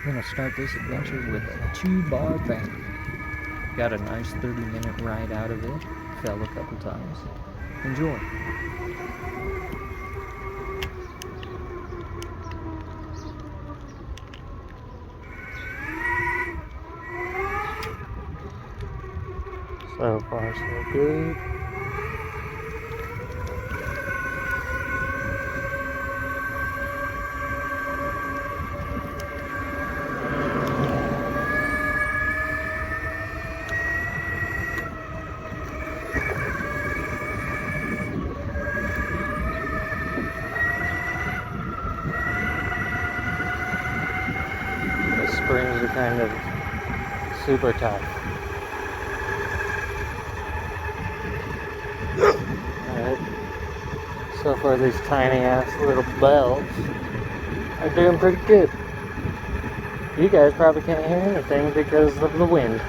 We're gonna start this adventure with a 2-bar banger. Got a nice 30-minute ride out of it. Fell a couple times. Enjoy. So far, so good. The springs are kind of super tough. Alright. So far, these tiny ass little bells are doing pretty good. You guys probably can't hear anything because of the wind.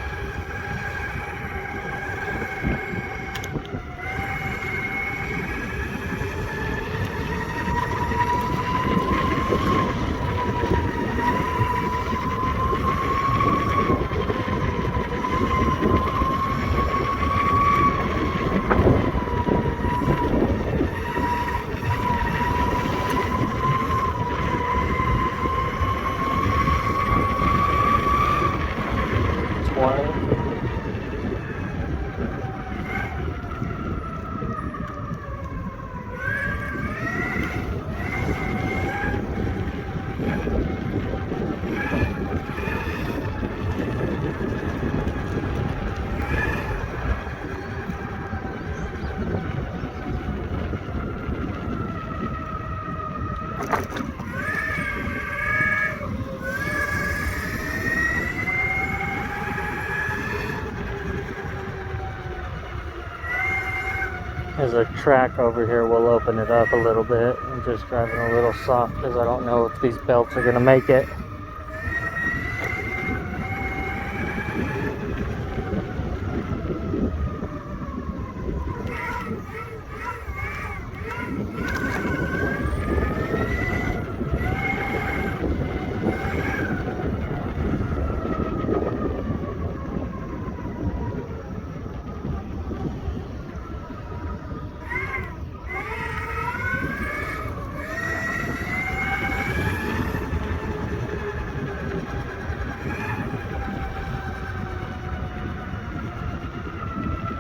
There's a track over here. We'll open it up a little bit. I'm just driving a little soft because I don't know if these belts are going to make it.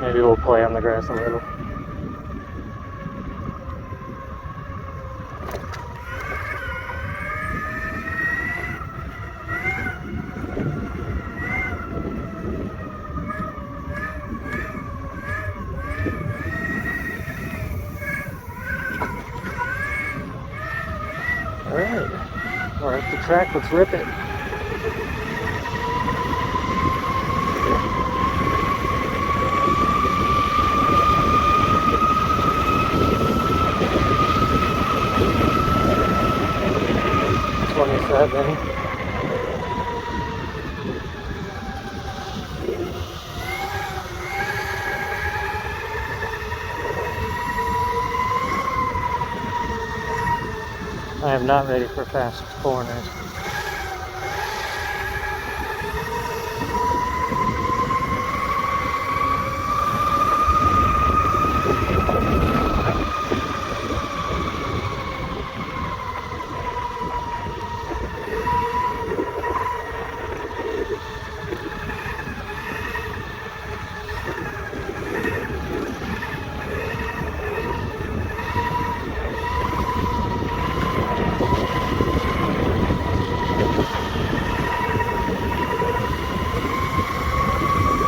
Maybe we'll play on the grass a little. Alright, we're at the track, let's rip it. I am not ready for fast corners.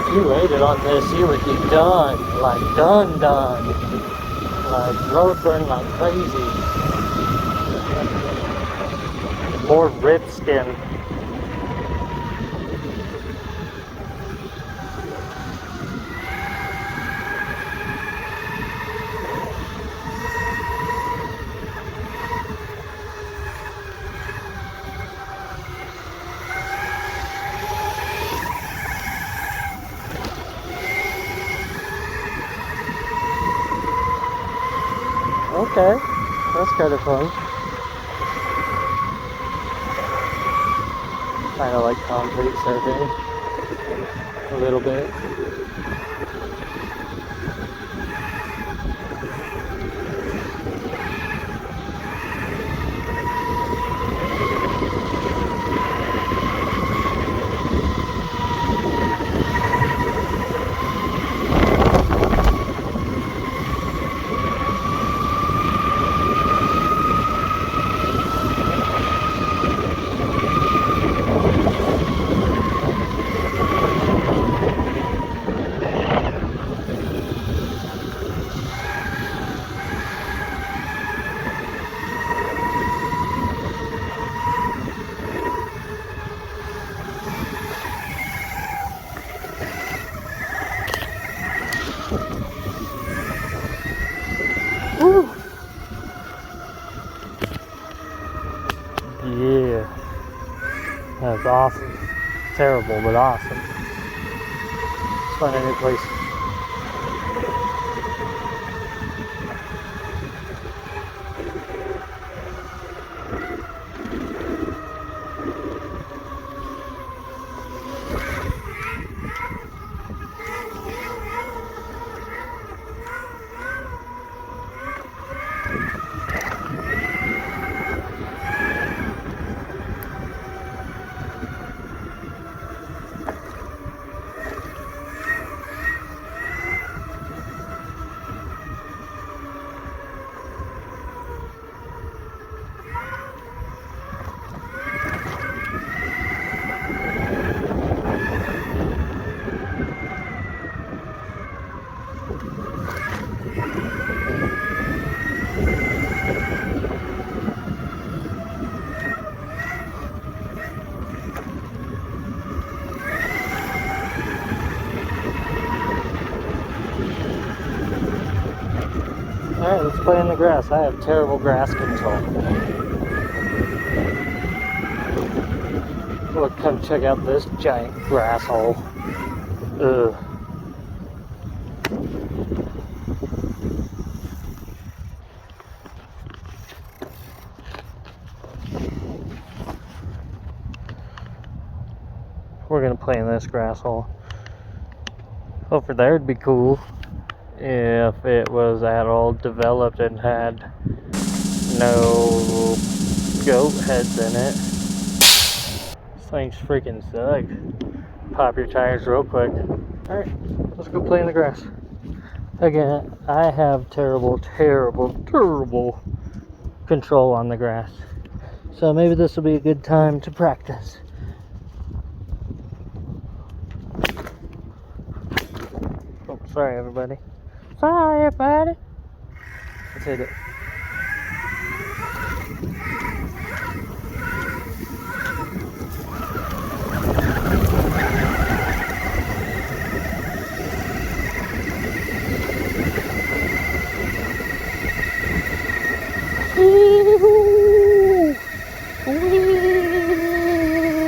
If you waited on this, you would be done. Like done. Like road burn like crazy. More rib skin. Okay, that's kind of fun. kind of like concrete surfing a little bit. Woo! Yeah, that's awesome. Terrible, but awesome. Let's find a new place. Alright, let's play in the grass. I have terrible grass control. Look, come check out this giant grass hole. Ugh. We're gonna play in this grass hole. Over there would be cool if it was at all developed and had no goat heads in it. This thing's freaking sucks. Pop your tires real quick. Alright, let's go play in the grass. Again, I have terrible control on the grass. So maybe this will be a good time to practice. Oh, sorry everybody. Sorry everybody. Let's hit it.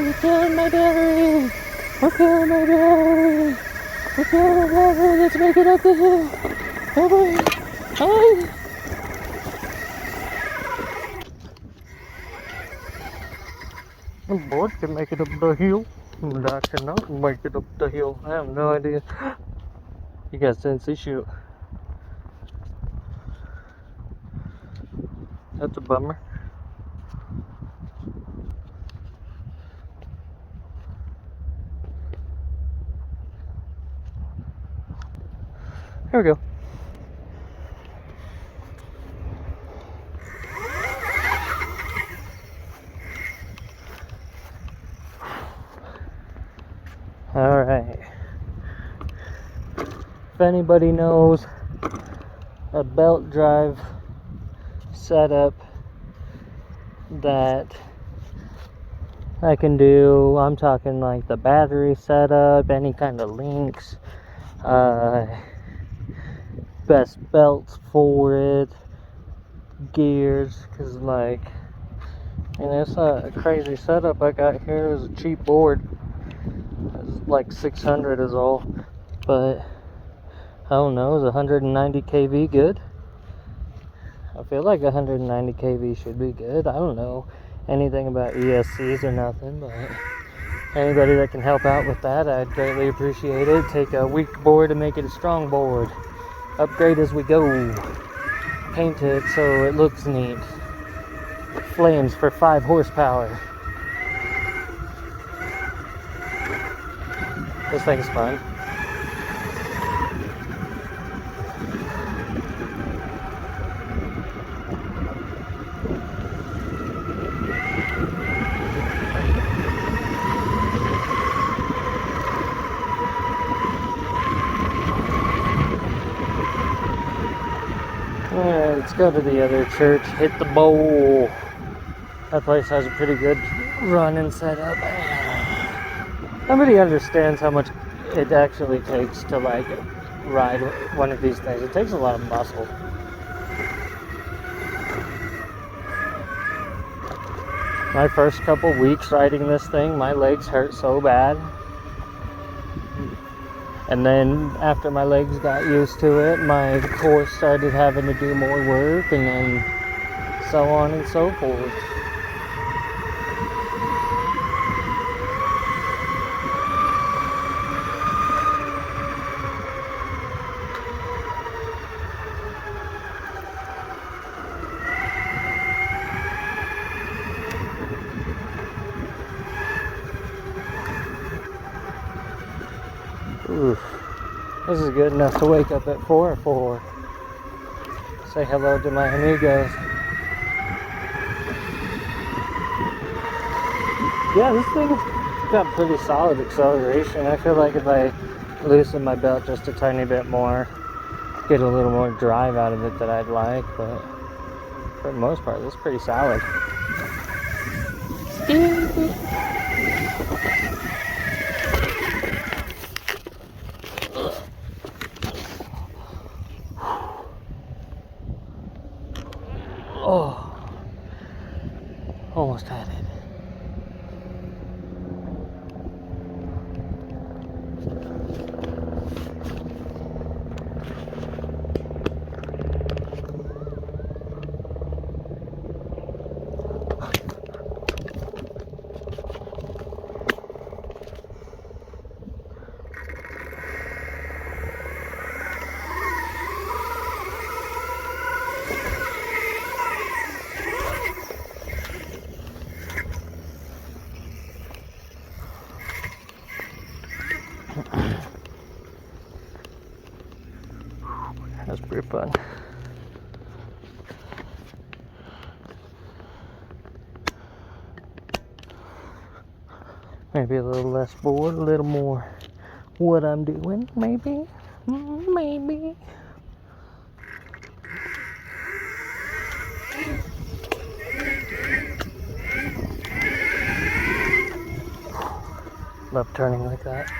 We're killing my battery. We're killing my battery. We're killing my battery. Let's make it up the hill. Oh boy. Oh. The board can make it up the hill, but I cannot make it up the hill. I have no idea. You guys didn't see shoot. That's a bummer. Here we go. Alright. If anybody knows a belt drive setup that I can do, I'm talking like the battery setup, any kind of links, best belts for it, gears, because like, and it's a crazy setup I got here. Is a cheap board. It's like 600 is all, but I don't know, is 190 kV good? I feel like 190 kV should be good. I don't know anything about ESCs or nothing, but Anybody that can help out with that, I'd greatly appreciate it. Take a weak board and make it a strong board. Upgrade as we go. Paint it so it looks neat. Flames for 5 horsepower. This thing's fun. Alright, let's go to the other church. Hit the bowl. That place has a pretty good running setup. Nobody understands how much it actually takes to like ride one of these things. It takes a lot of muscle. My first couple weeks riding this thing, my legs hurt so bad. And then after my legs got used to it, my core started having to do more work, and then so on and so forth. Oof. This is good enough to wake up at 4 for. Say hello to my amigos. Yeah, this thing's got pretty solid acceleration. I feel like if I loosen my belt just a tiny bit more, get a little more drive out of it that I'd like, but for the most part, this is pretty solid. Oh, almost had it. That's pretty fun. Maybe a little less bored, a little more what I'm doing, maybe. Maybe. Love turning like that.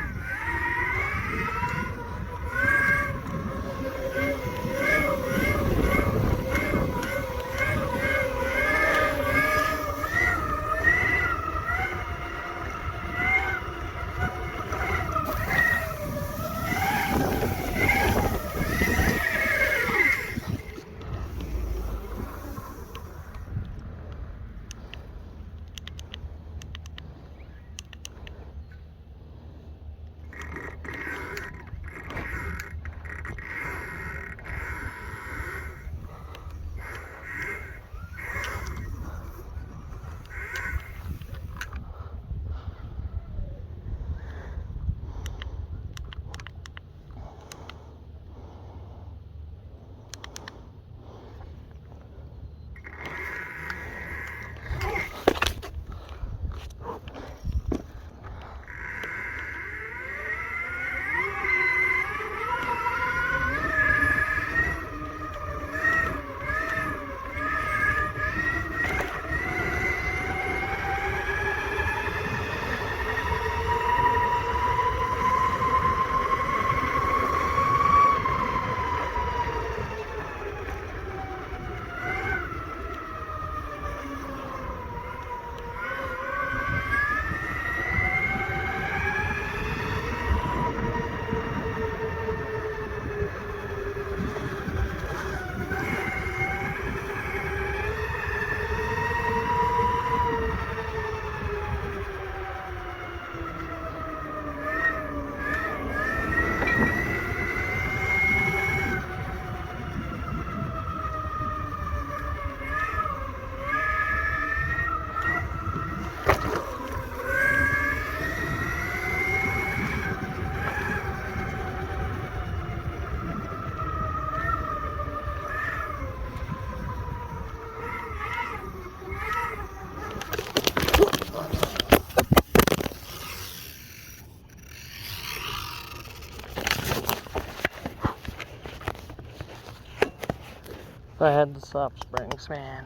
I had the soft springs, man.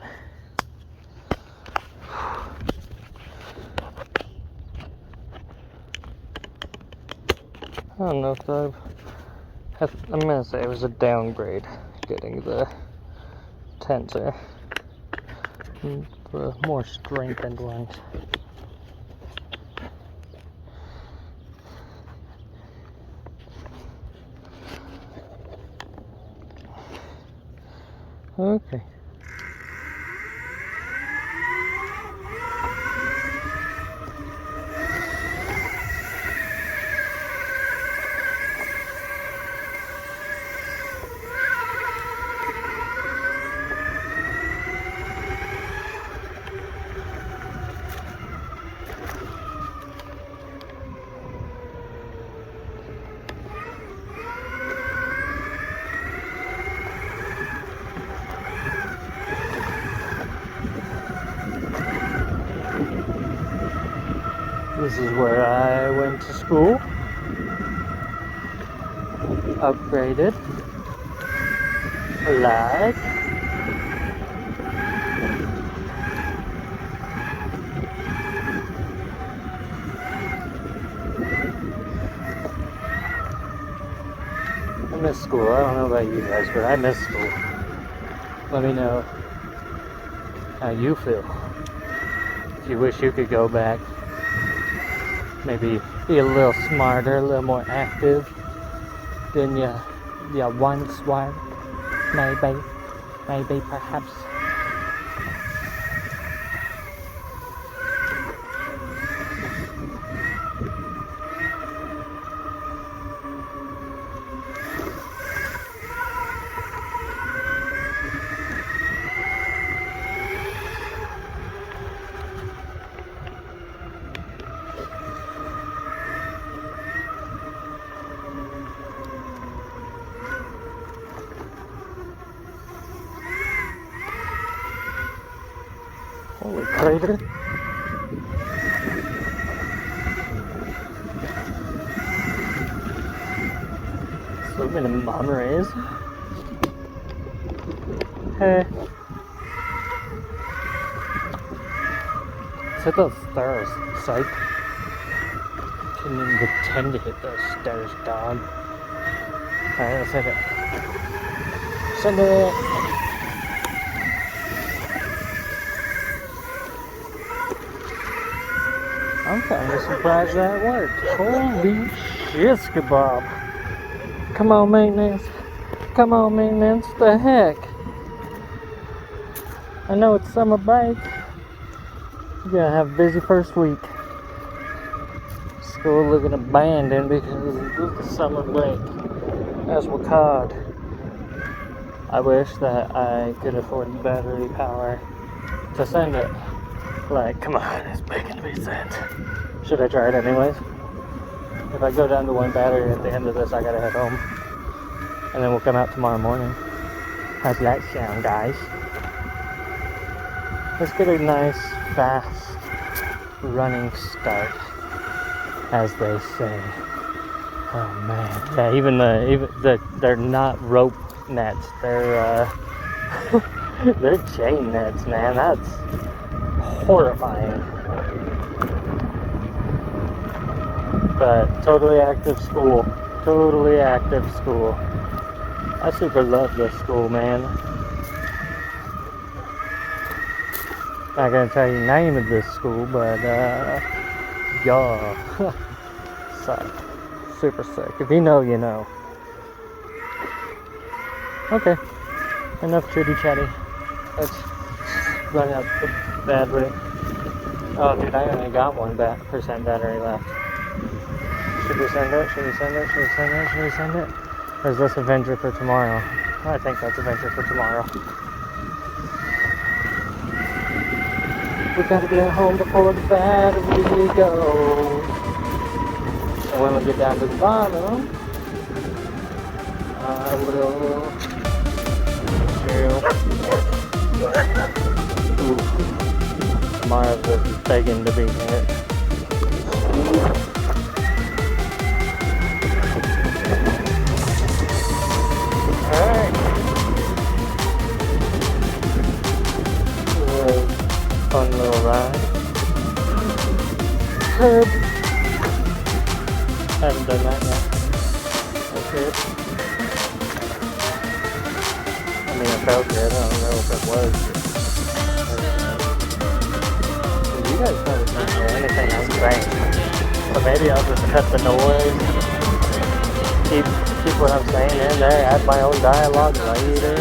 I don't know if I'm gonna say it was a downgrade getting the tensor. The more strengthened ones. Okay. This is where I went to school. Upgraded. Live. I miss school. I don't know about you guys, but I miss school. Let me know how you feel. If you wish you could go back. Maybe be a little smarter, a little more active than you once were. Maybe perhaps. Holy crater. So many Monterey's. Hey. Let's hit those stairs, psych. Couldn't even pretend to hit those stairs, dog. Alright, let's hit it. Send it. I'm kind of surprised that worked. Holy shit, kebab. Come on, maintenance. Come on, maintenance. The heck? I know it's summer break. You're gonna have a busy first week. School looking abandoned because of the summer break. As we're caught. I wish that I could afford the battery power to send it. Like, come on, it's making me sent. Should I try it anyways? If I go down to one battery at the end of this, I gotta head home. And then we'll come out tomorrow morning. How's that sound, guys? Let's get a nice, fast running start, as they say. Oh man, yeah. Even they're not rope nets. They're they're chain nets, man. That's horrifying. But totally active school. Totally active school. I super love this school, man. Not gonna tell you the name of this school, but yeah. Sick. Super sick. If you know, you know. Okay. Enough chitty chatty. Let's run out the battery. Oh, dude, I only got 1% battery left. Should we send it? Should we send it? Should we send it? Should we send it? Or is this adventure for tomorrow? I think that's adventure for tomorrow. We gotta get home before the battery goes. And when we get down to the bottom, I will Tomorrow's just begging to be hit. Alright. Haven't done that yet. That's it. I mean, it felt good. I don't know if it was. You guys probably can't hear anything I'm saying. So maybe I'll just cut the noise. Keep what I'm saying in there. Add my own dialogue later.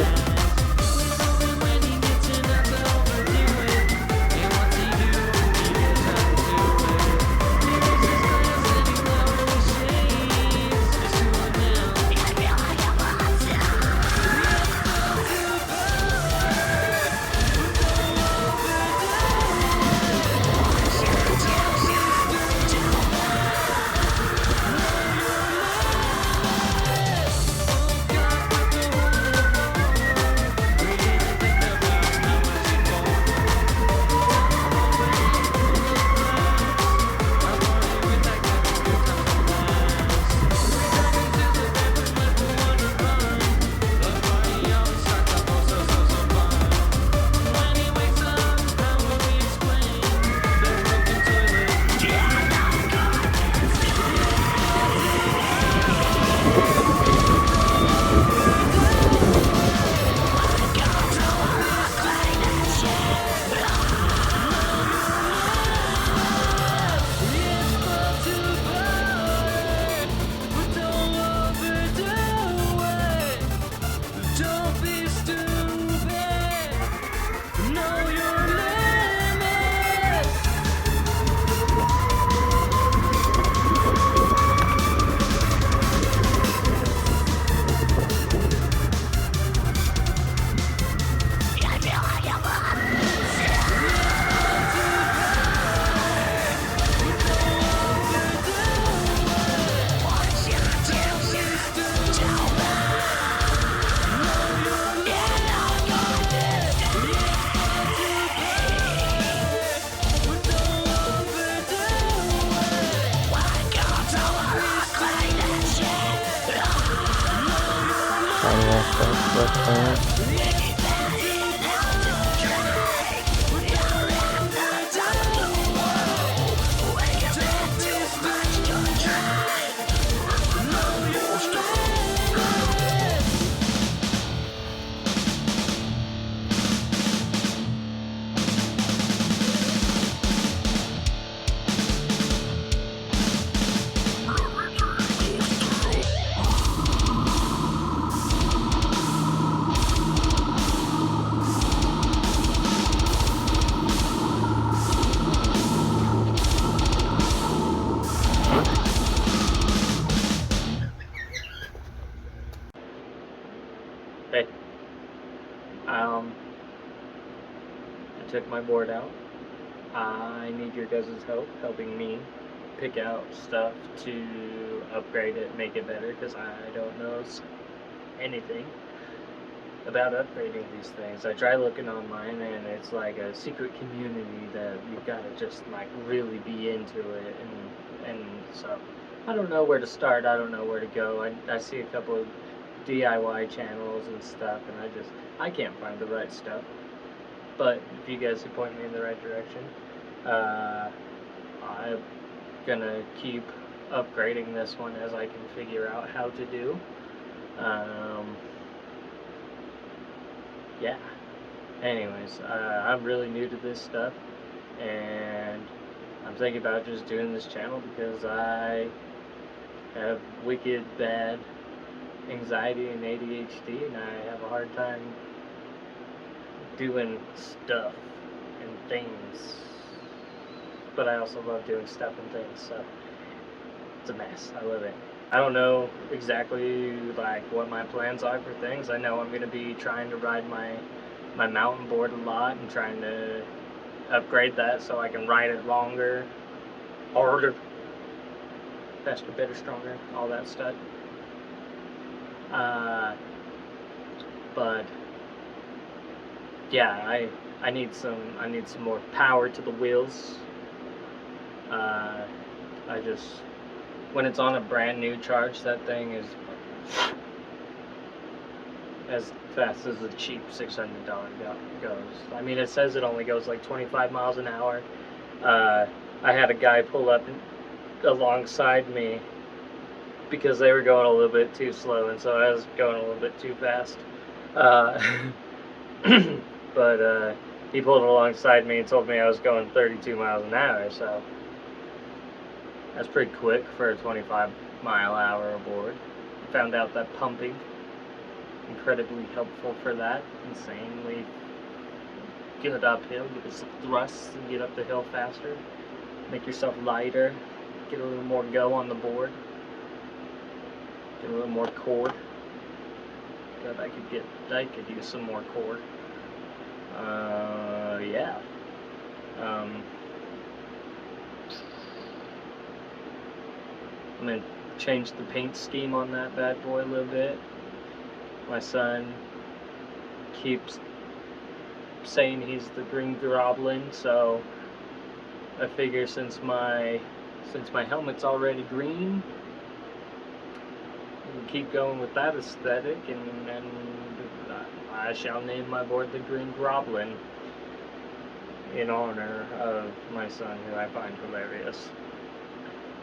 Hey, I took my board out. I need your guys' help helping me pick out stuff to upgrade it, make it better, because I don't know anything about upgrading these things. I try looking online and it's like a secret community that you've got to just like really be into it, and so I don't know where to start. I don't know where to go. I see a couple of DIY channels and stuff, and I can't find the right stuff. But if you guys could point me in the right direction, I'm gonna keep upgrading this one as I can figure out how to do. Yeah. Anyways, I'm really new to this stuff, and I'm thinking about just doing this channel because I have wicked bad anxiety and ADHD, and I have a hard time doing stuff and things. But I also love doing stuff and things, so it's a mess. I love it. I don't know exactly like what my plans are for things. I know I'm gonna be trying to ride my Mountainboard a lot and trying to upgrade that so I can ride it longer, harder, faster, better, stronger, all that stuff. But yeah, I need some more power to the wheels. I just, when it's on a brand new charge, that thing is as fast as the cheap $600 goes. I mean, it says it only goes like 25 miles an hour. I had a guy pull up alongside me because they were going a little bit too slow, and so I was going a little bit too fast. Uh, but he pulled alongside me and told me I was going 32 miles an hour, so that's pretty quick for a 25-mile-an-hour board. Found out that pumping, incredibly helpful for that. Insanely good uphill, get some thrusts and get up the hill faster. Make yourself lighter, get a little more go on the board, get a little more core. God, I could use some more core. Yeah. I'm gonna change the paint scheme on that bad boy a little bit. My son keeps saying he's the Green Goblin, so I figure since my helmet's already green, we can keep going with that aesthetic, and I shall name my board the Green Goblin in honor of my son, who I find hilarious.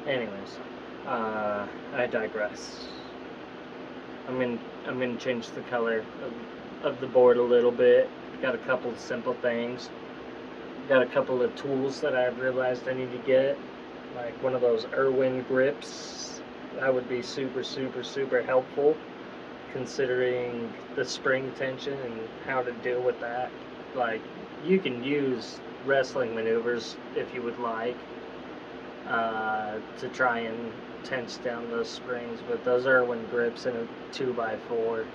Anyways, I digress. I'm gonna change the color of the board a little bit. Got a couple of simple things. Got a couple of tools that I've realized I need to get, like one of those Irwin grips. That would be super, super, super helpful, considering the spring tension and how to deal with that. Like, you can use wrestling maneuvers if you would like, to try and tense down those springs, but those Irwin grips in a 2x4,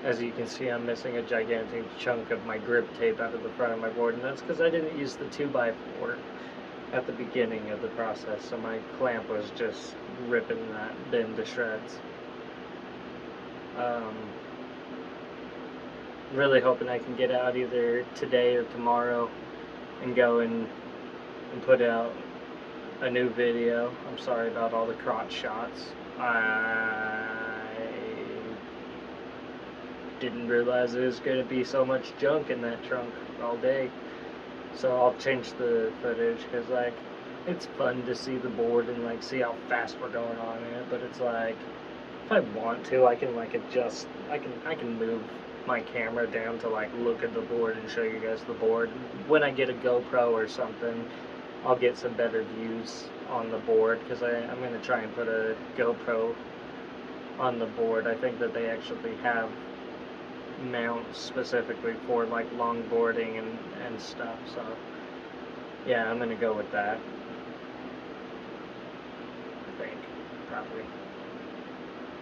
as you can see, I'm missing a gigantic chunk of my grip tape out of the front of my board, and that's because I didn't use the 2x4 at the beginning of the process, so my clamp was just ripping that bin to shreds. Really hoping I can get out either today or tomorrow and go and put out a new video. I'm sorry about all the crotch shots. I didn't realize there was going to be so much junk in that trunk all day. So I'll change the footage, because like, it's fun to see the board and like see how fast we're going on it, but it's like, if I want to, I can like adjust, I can move my camera down to like look at the board and show you guys the board. When I get a GoPro or something, I'll get some better views on the board, because I'm going to try and put a GoPro on the board. I think that they actually have mounts specifically for like longboarding and stuff, so yeah, I'm going to go with that. I think, probably.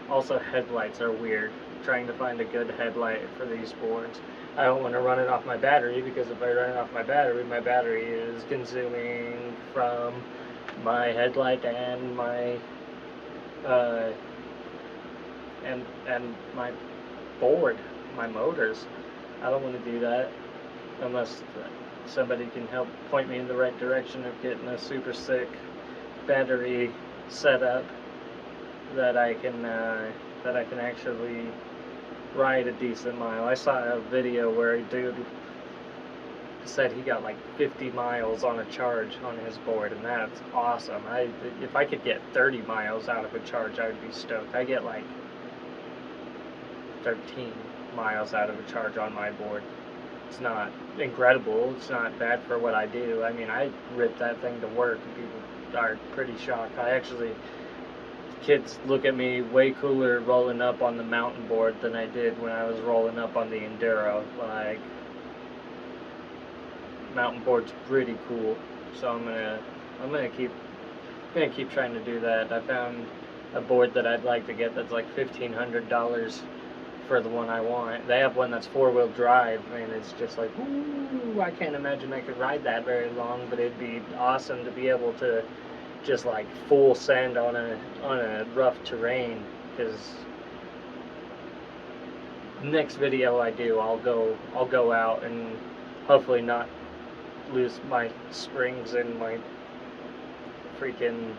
Also, headlights are weird. Trying to find a good headlight for these boards. I don't want to run it off my battery, because if I run it off my battery is consuming from my headlight and my and my board, my motors. I don't want to do that unless somebody can help point me in the right direction of getting a super sick battery setup that I can actually ride a decent mile. I saw a video where a dude said he got like 50 miles on a charge on his board, and that's awesome. If I could get 30 miles out of a charge, I would be stoked. I get like 13 miles out of a charge on my board. It's not incredible. It's not bad for what I do. I mean, I rip that thing to work, and people are pretty shocked. Kids look at me way cooler rolling up on the Mountainboard than I did when I was rolling up on the Enduro. Like, Mountainboard's pretty cool, so I'm gonna keep trying to do that. I found a board that I'd like to get that's like $1,500 for the one I want. They have one that's 4-wheel drive, and it's just like, ooh, I can't imagine I could ride that very long, but it'd be awesome to be able to just like full send on a rough terrain, because next video I do, I'll go out and hopefully not lose my springs and my freaking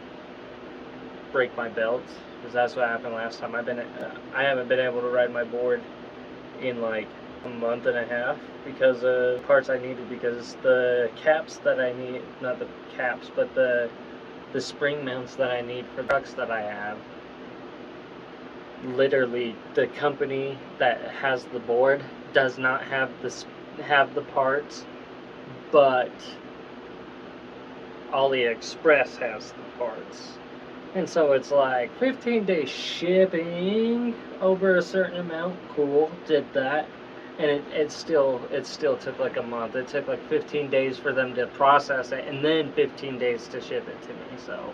break my belt, because that's what happened last time. I haven't been able to ride my board in like a month and a half because of parts I needed, because the caps that I need, not the caps, but the spring mounts that I need for trucks that I have literally the company that has the board does not have the parts, but AliExpress has the parts. And so it's like 15-day shipping over a certain amount. Cool, did that. And it still took like a month. It took like 15 days for them to process it, and then 15 days to ship it to me. So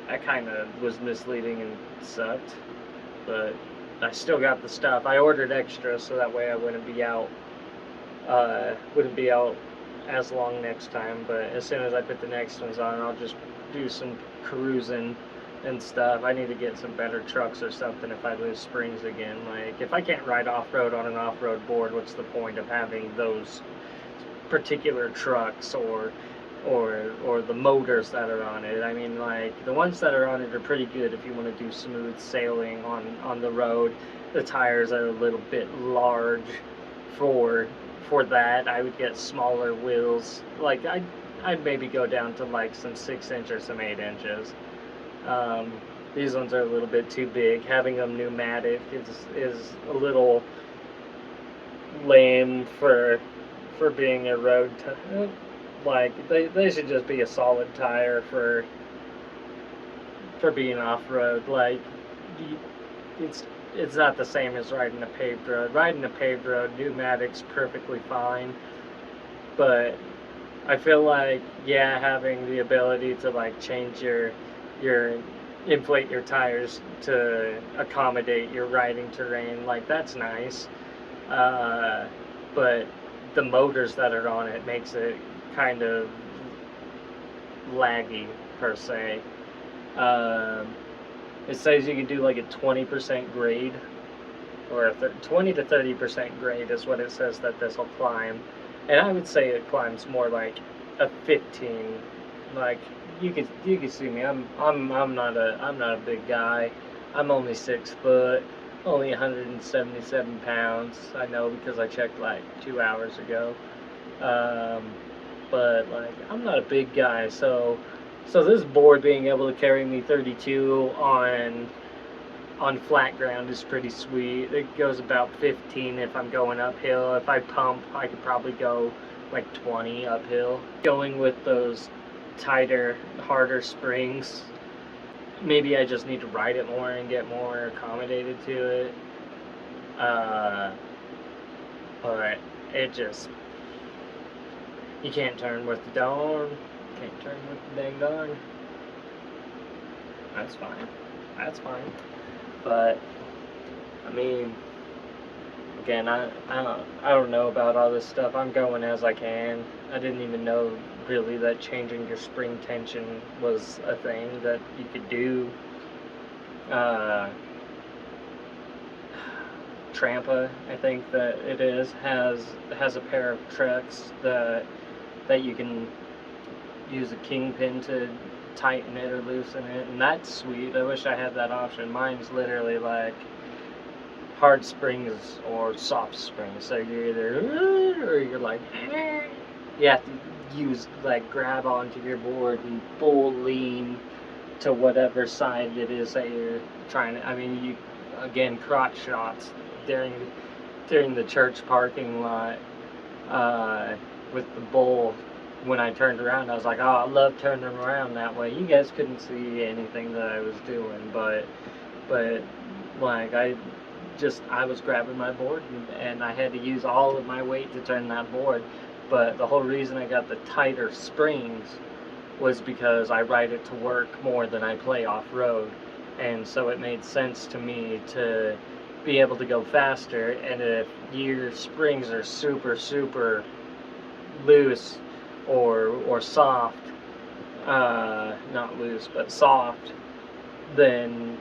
that kind of was misleading and sucked. But I still got the stuff. I ordered extra so that way I wouldn't be out. Wouldn't be out as long next time. But as soon as I put the next ones on, I'll just do some cruising and stuff. I need to get some better trucks or something if I lose springs again. Like, if I can't ride off-road on an off-road board, what's the point of having those particular trucks or the motors that are on it? I mean, like, the ones that are on it are pretty good if you want to do smooth sailing on the road. The tires are a little bit large for that. I would get smaller wheels. Like, I'd maybe go down to like some 6-inch or some 8 inches. These ones are a little bit too big. Having them pneumatic is a little lame for being a road. Like, they should just be a solid tire for being off road. Like, it's not the same as riding a paved road. Riding a paved road, pneumatics perfectly fine, but I feel like, yeah, having the ability to like change your inflate your tires to accommodate your riding terrain, like, that's nice. But the motors that are on it makes it kind of laggy per se. It says you can do like a 20% grade, or a 20 to 30% grade is what it says that this will climb, and I would say it climbs more like a 15. Like, you can see me. I'm not a big guy. I'm only 6 foot, only 177 pounds. I know because I checked like 2 hours ago. But like, I'm not a big guy, so this board being able to carry me 32 on flat ground is pretty sweet. It goes about 15 if I'm going uphill. If I pump, I could probably go like 20 uphill. Going with those tighter, harder springs, maybe I just need to ride it more and get more accommodated to it. But it just, you can't turn with the darn. Can't turn with the dang darn. That's fine. That's fine. But I mean, again, I don't know about all this stuff. I'm going as I can. I didn't even know really that changing your spring tension was a thing that you could do. Trampa, I think that it is, has a pair of trucks that you can use a kingpin to tighten it or loosen it, and that's sweet. I wish I had that option. Mine's literally like hard springs or soft springs, so you're either or you're like, you have to use, like, grab onto your board and full lean to whatever side it is that you're trying to. I mean, you, again, crotch shots during the church parking lot with the bull. When I turned around, I was like, oh, I love turning around that way. You guys couldn't see anything that I was doing, but like, I was grabbing my board, and I had to use all of my weight to turn that board. But the whole reason I got the tighter springs was because I ride it to work more than I play off-road, and so it made sense to me to be able to go faster. And if your springs are super loose or soft, not loose but soft, then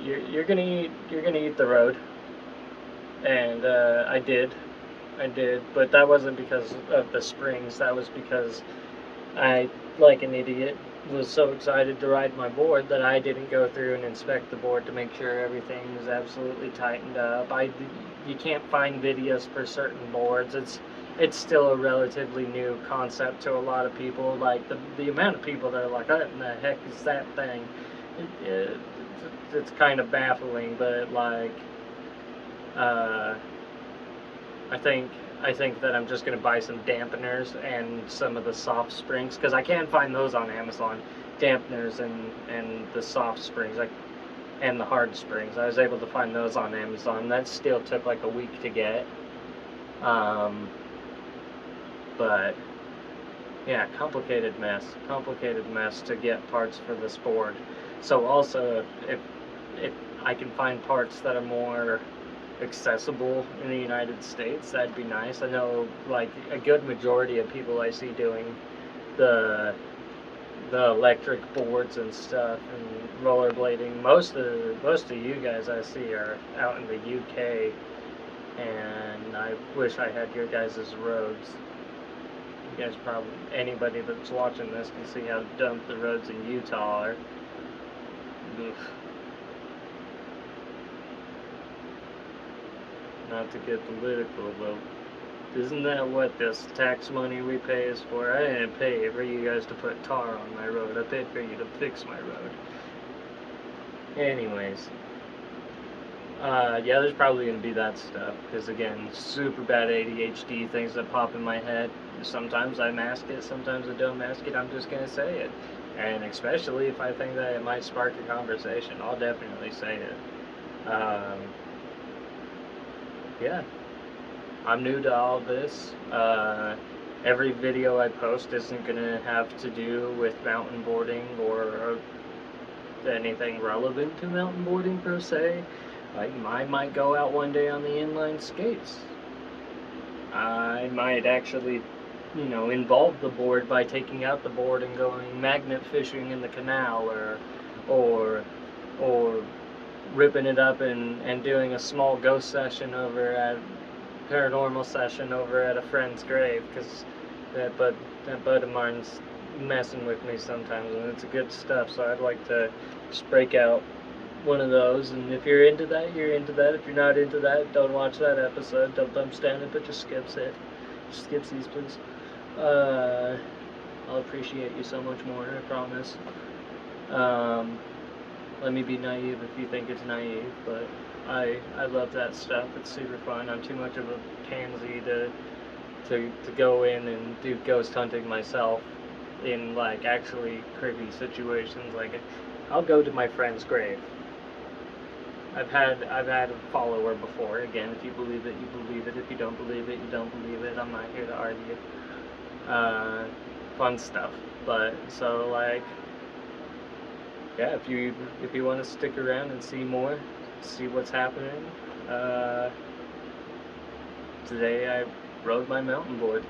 you're gonna eat the road. And I did, but that wasn't because of the springs. That was because I, like an idiot, was so excited to ride my board that I didn't go through and inspect the board to make sure everything was absolutely tightened up. You can't find videos for certain boards. It's still a relatively new concept to a lot of people. Like, the amount of people that are like, what in the heck is that thing? it's kind of baffling, but like, uh, I think that I'm just gonna buy some dampeners and some of the soft springs because I can't find those on Amazon. Dampeners and the soft springs, like, and the hard springs. I was able to find those on Amazon. That still took like a week to get. But yeah, complicated mess to get parts for this board. So also, if I can find parts that are more accessible in the United States, that'd be nice. I know like a good majority of people I see doing the electric boards and stuff and rollerblading. Most of you guys I see are out in the UK, and I wish I had your guys' roads. You guys probably, anybody that's watching this can see how dumb the roads in Utah are. Oof. Not to get political, but isn't that what this tax money we pay is for? I didn't pay for you guys to put tar on my road. I paid for you to fix my road. Anyways. Yeah, there's probably going to be that stuff. Because, again, super bad ADHD things that pop in my head. Sometimes I mask it, sometimes I don't mask it. I'm just going to say it. And especially if I think that it might spark a conversation, I'll definitely say it. Yeah. I'm new to all this. Every video I post isn't going to have to do with mountain boarding or anything relevant to mountain boarding per se. Like, I might go out one day on the inline skates. I might actually, involve the board by taking out the board and going magnet fishing in the canal, or ripping it up and doing a small ghost session over at paranormal session over at a friend's grave, because that bud of mine's messing with me sometimes, and it's good stuff. So I'd like to just break out one of those, and if you're into that, you're into that. If you're not into that, don't watch that episode. Don't thumbstand it, but just skips it. Just skips these, please. I'll appreciate you so much more, I promise. Let me be naive if you think it's naive, but I love that stuff. It's super fun. I'm too much of a pansy to go in and do ghost hunting myself in like actually creepy situations. Like, I'll go to my friend's grave. I've had a follower before. Again, if you believe it, you believe it. If you don't believe it, you don't believe it. I'm not here to argue. Fun stuff. But so like, yeah, if you want to stick around and see more, see what's happening. Today I rode my mountain board.